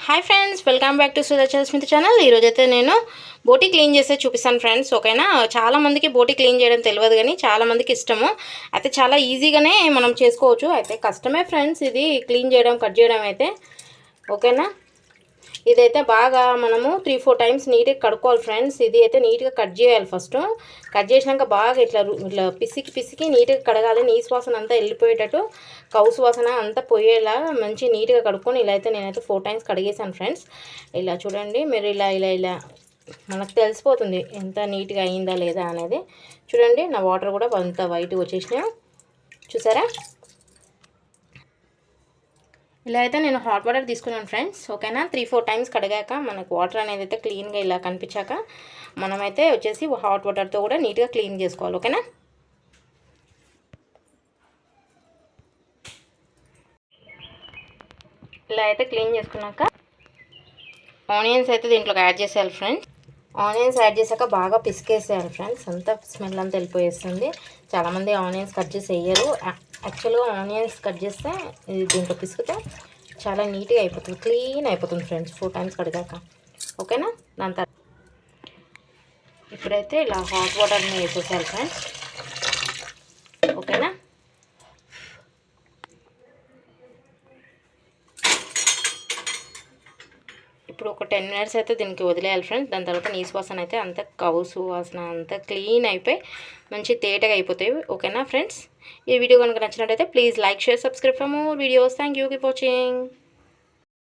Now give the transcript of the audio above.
Hi friends, welcome back to Sudha Smith channel. ఈరోజైతే నేను బోటీ clean చేస్తే చూపిస్తాను ఫ్రెండ్స్. ఓకేనా, చాలామందికి బోటీ క్లీన్ చేయడం తెలియదు, కానీ చాలామందికి ఇష్టము. అయితే చాలా ఈజీగానే మనం చేసుకోవచ్చు. అయితే కష్టమే ఫ్రెండ్స్ ఇది క్లీన్ చేయడం, కట్ చేయడం అయితే. ఓకేనా, ఇదైతే బాగా మనము 3-4 టైమ్స్ నీట్గా కడుక్కోవాలి ఫ్రెండ్స్. ఇది అయితే నీట్గా కట్ చేయాలి. ఫస్ట్ కట్ చేసినాక బాగా ఇట్లా ఇట్లా పిసికి నీట్గా కడగాలి. నీసు వాసన అంతా వెళ్ళిపోయేటట్టు, కౌసు వాసన అంతా పోయేలా మంచి నీట్గా కడుక్కొని ఇలా అయితే నేనైతే 4 టైమ్స్ కడిగేసాను ఫ్రెండ్స్. ఇలా చూడండి మీరు, ఇలా ఇలా ఇలా మనకు తెలిసిపోతుంది ఎంత నీట్గా అయిందా లేదా అనేది. చూడండి నా వాటర్ కూడా అంత వైట్గా వచ్చేసినాయి, చూసారా. ఇలా అయితే నేను హాట్ వాటర్ తీసుకున్నాను ఫ్రెండ్స్. ఓకేనా, 3-4 టైమ్స్ కడిగాక మనకు వాటర్ అనేది అయితే క్లీన్గా ఇలా కనిపించాక మనమైతే వచ్చేసి హాట్ వాటర్తో కూడా నీట్గా క్లీన్ చేసుకోవాలి. ఓకేనా, ఇలా అయితే క్లీన్ చేసుకున్నాక ఆనియన్స్ అయితే దీంట్లోకి యాడ్ చేసేయాలి ఫ్రెండ్స్. ఆనియన్స్ యాడ్ చేశాక బాగా పిసికేసేయాలి ఫ్రెండ్స్. అంతా స్మెల్ అంతా వెళ్ళిపోయేస్తుంది. చాలామంది ఆనియన్స్ కట్ చేసి వేయరు. యాక్చువల్గా ఆనియన్స్ కట్ చేస్తే ఇది దీంట్లో పిసికితే చాలా నీట్గా అయిపోతుంది, క్లీన్ అయిపోతుంది ఫ్రెండ్స్ 4 టైమ్స్ కడిగాక. ఓకేనా, దాని తర్వాత ఇప్పుడైతే ఇలా హాట్ వాటర్ని వేసేసారు ఫ్రెండ్స్. ఓకేనా, ఇప్పుడు ఒక 10 మినిట్స్ అయితే దీనికి వదిలేయాలి ఫ్రెండ్స్. దాని తర్వాత నీసు వాసన అయితే అంత కౌసు వాసన అంతా క్లీన్ అయిపోయి మంచి తేటగా అయిపోతాయి. ఓకేనా ఫ్రెండ్స్, ఈ వీడియో కనుక నచ్చినట్టయితే please like, share, subscribe for more videos. Thank you, keep watching.